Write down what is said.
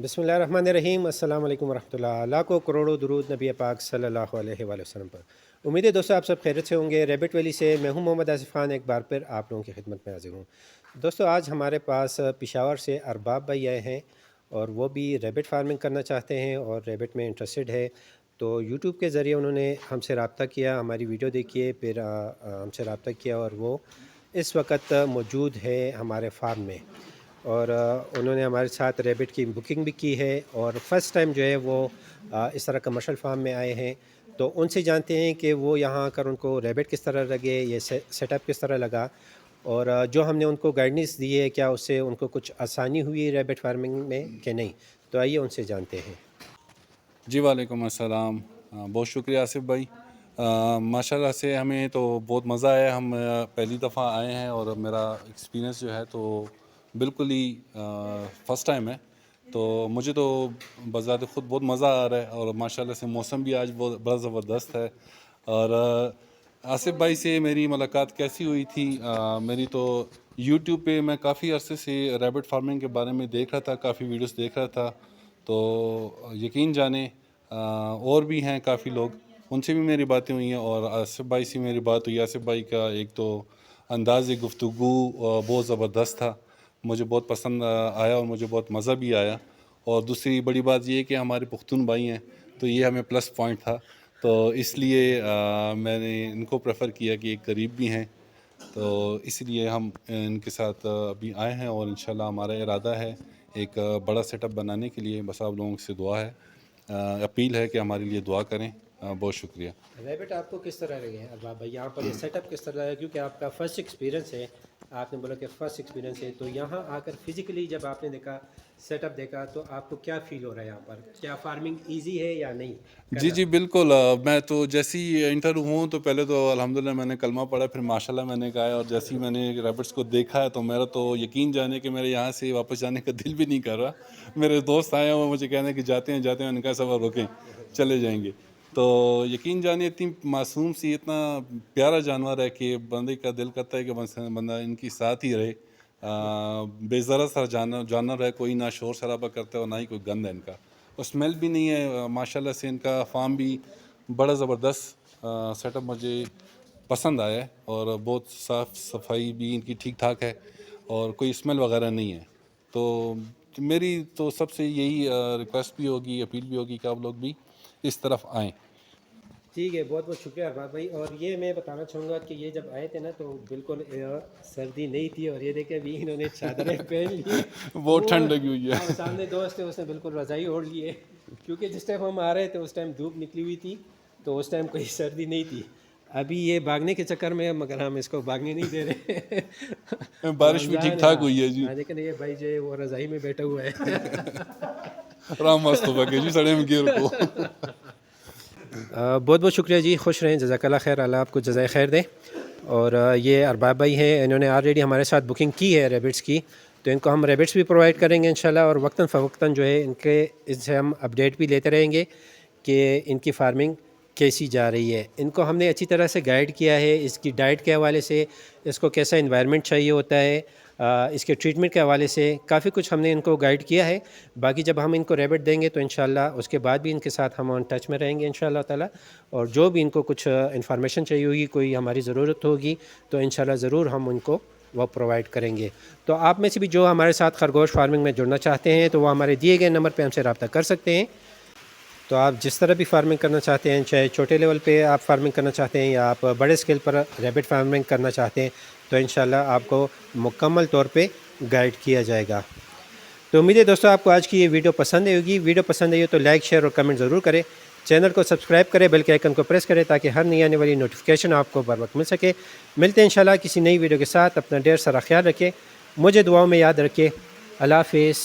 بسم اللہ الرحمن الرحیم۔ السلام علیکم ورحمۃ اللہ۔ لاکھوں کروڑوں درود نبی پاک صلی اللہ علیہ وآلہ وسلم پر۔ امید ہے دوستو آپ سب خیریت سے ہوں گے۔ ریبٹ ویلی سے میں ہوں محمد آصف خان، ایک بار پھر آپ لوگوں کی خدمت میں حاضر ہوں۔ دوستو آج ہمارے پاس پشاور سے ارباب بھائی آئے ہیں اور وہ بھی ریبٹ فارمنگ کرنا چاہتے ہیں اور ریبٹ میں انٹرسٹڈ ہے، تو یوٹیوب کے ذریعے انہوں نے ہم سے رابطہ کیا، ہماری ویڈیو دیکھیے، پھر ہم سے رابطہ کیا اور وہ اس وقت موجود ہے ہمارے فارم میں، اور انہوں نے ہمارے ساتھ ریبٹ کی بکنگ بھی کی ہے اور فرسٹ ٹائم جو ہے وہ اس طرح کمرشل فارم میں آئے ہیں، تو ان سے جانتے ہیں کہ وہ یہاں آ کر ان کو ریبٹ کس طرح لگے، یہ سیٹ اپ کس طرح لگا، اور جو ہم نے ان کو گائیڈنس دی ہے کیا اس سے ان کو کچھ آسانی ہوئی ریبٹ فارمنگ میں کہ نہیں، تو آئیے ان سے جانتے ہیں۔ جی وعلیکم السلام، بہت شکریہ آصف بھائی۔ ماشاءاللہ سے ہمیں تو بہت مزہ آیا، ہم پہلی دفعہ آئے ہیں اور میرا ایکسپیرینس جو ہے تو بالکل ہی فرسٹ ٹائم ہے، تو مجھے تو بذات خود بہت مزہ آ رہا ہے، اور ماشاءاللہ سے موسم بھی آج بڑا زبردست ہے۔ اور آصف بھائی سے میری ملاقات کیسی ہوئی تھی؟ میری تو یوٹیوب پہ میں کافی عرصے سے ریبٹ فارمنگ کے بارے میں دیکھ رہا تھا، کافی ویڈیوز دیکھ رہا تھا، تو یقین جانیں اور بھی ہیں کافی لوگ، ان سے بھی میری باتیں ہوئی ہیں اور آصف بھائی سے میری بات ہوئی۔ آصف بھائی کا ایک تو انداز گفتگو بہت زبردست تھا، مجھے بہت پسند آیا اور مجھے بہت مزہ بھی آیا، اور دوسری بڑی بات یہ ہے کہ ہمارے پختون بھائی ہیں، تو یہ ہمیں پلس پوائنٹ تھا، تو اس لیے میں نے ان کو پریفر کیا کہ ایک قریب بھی ہیں، تو اس لیے ہم ان کے ساتھ ابھی آئے ہیں، اور انشاءاللہ ہمارا ارادہ ہے ایک بڑا سیٹ اپ بنانے کے لیے۔ بس آپ لوگوں سے دعا ہے، اپیل ہے کہ ہمارے لیے دعا کریں۔ بہت شکریہ۔ ریبٹ آپ کو کس طرح لگے ارباب بھائی، یہاں پر یہ سیٹ اپ کس طرح لگا، کیونکہ آپ کا فرسٹ ایکسپیرینس ہے، آپ نے بولا کہ فرسٹ ایکسپیرینس ہے، تو یہاں آ کر فزیکلی جب آپ نے دیکھا سیٹ اپ دیکھا تو آپ کو کیا فیل ہو رہا ہے یہاں پر؟ کیا فارمنگ ایزی ہے یا نہیں جی کرنا؟ جی بالکل، میں تو جیسی انٹر ہوں تو پہلے تو الحمدللہ میں نے کلمہ پڑھا، پھر ماشاءاللہ میں نے کہا، اور جیسی میں نے ریبٹس کو دیکھا ہے تو میرا تو یقین جانے کہ میرے یہاں سے واپس جانے کا دل بھی نہیں کر رہا۔ میرے دوست آئے ہیں، وہ مجھے کہنے کہ جاتے ہیں ان کا سفر روکیں، چلے جائیں گے، تو یقین جانے اتنی معصوم سی، اتنا پیارا جانور ہے کہ بندے کا دل کرتا ہے کہ بندہ ان کی ساتھ ہی رہے۔ بے ضرر سا جانور ہے، کوئی نہ شور شرابہ کرتا ہے اور نہ ہی کوئی گند ہے ان کا، اور اسمیل بھی نہیں ہے۔ ماشاءاللہ سے ان کا فارم بھی بڑا زبردست سیٹ اپ مجھے پسند آیا ہے، اور بہت صاف صفائی بھی ان کی ٹھیک ٹھاک ہے، اور کوئی اسمیل وغیرہ نہیں ہے، تو میری تو سب سے یہی ریکویسٹ بھی ہوگی، اپیل بھی ہوگی کہ آپ لوگ بھی اس طرف آئیں۔ ٹھیک ہے، بہت بہت شکریہ ارباب بھائی۔ اور یہ میں بتانا چاہوں گا کہ یہ جب آئے تھے نا تو بالکل سردی نہیں تھی، اور یہ دیکھیں ابھی انہوں نے چادریں پہن لی ہیں، بہت وہ ٹھنڈ لگی ہوئی ہے۔ سامنے دوست ہے اس نے بالکل رضائی اوڑھ لی ہے، کیونکہ جس ٹائم ہم آ رہے تھے اس ٹائم دھوپ نکلی ہوئی تھی، تو اس ٹائم کوئی سردی نہیں تھی۔ ابھی یہ بھاگنے کے چکر میں، مگر ہم اس کو بھاگنے نہیں دے رہے۔ بارش بھی ٹھیک ٹھاک ہوئی ہے جی۔ لیکن یہ بھائی جو ہے وہ رضائی میں بیٹھا ہوا ہے۔ رام مستفا کے جی سڑے میں گیر کو۔ بہت بہت شکریہ جی، خوش رہیں، جزاک اللہ خیر، اللہ آپ کو جزائے خیر دے۔ اور یہ ارباب بھائی ہیں، انہوں نے آلریڈی ہمارے ساتھ بکنگ کی ہے ریبٹس کی، تو ان کو ہم ریبٹس بھی پرووائڈ کریں گے انشاءاللہ، اور وقتاً فوقتاً جو ہے ان سے ہم اپڈیٹ بھی لیتے رہیں گے کہ ان کی فارمنگ کیسی جا رہی ہے۔ ان کو ہم نے اچھی طرح سے گائیڈ کیا ہے، اس کی ڈائٹ کے حوالے سے، اس کو کیسا انوائرمنٹ چاہیے ہوتا ہے، اس کے ٹریٹمنٹ کے حوالے سے کافی کچھ ہم نے ان کو گائیڈ کیا ہے۔ باقی جب ہم ان کو ریبٹ دیں گے تو انشاءاللہ اس کے بعد بھی ان کے ساتھ ہم آن ٹچ میں رہیں گے انشاءاللہ تعالی، اور جو بھی ان کو کچھ انفارمیشن چاہیے ہوگی، کوئی ہماری ضرورت ہوگی تو انشاءاللہ ضرور ہم ان کو وہ پرووائڈ کریں گے۔ تو آپ میں سے بھی جو ہمارے ساتھ خرگوش فارمنگ میں جڑنا چاہتے ہیں تو وہ ہمارے دیے گئے نمبر پہ ہم سے رابطہ کر سکتے ہیں۔ تو آپ جس طرح بھی فارمنگ کرنا چاہتے ہیں، چاہے چھوٹے لیول پہ آپ فارمنگ کرنا چاہتے ہیں یا آپ بڑے اسکیل پر ریبٹ فارمنگ کرنا چاہتے ہیں، تو انشاءاللہ آپ کو مکمل طور پہ گائیڈ کیا جائے گا۔ تو امید ہے دوستو آپ کو آج کی یہ ویڈیو پسند آئی ہوگی۔ ویڈیو پسند آئی ہو تو لائک، شیئر اور کمنٹ ضرور کریں، چینل کو سبسکرائب کریں، بیل کے آئیکن کو پریس کریں تاکہ ہر نئی آنے والی نوٹیفیکیشن آپ کو بر وقت مل سکے۔ ملتے ہیں انشاءاللہ کسی نئی ویڈیو کے ساتھ، اپنا ڈھیر سارا خیال رکھیں، مجھے دعاؤں میں یاد رکھیں۔ اللہ حافظ۔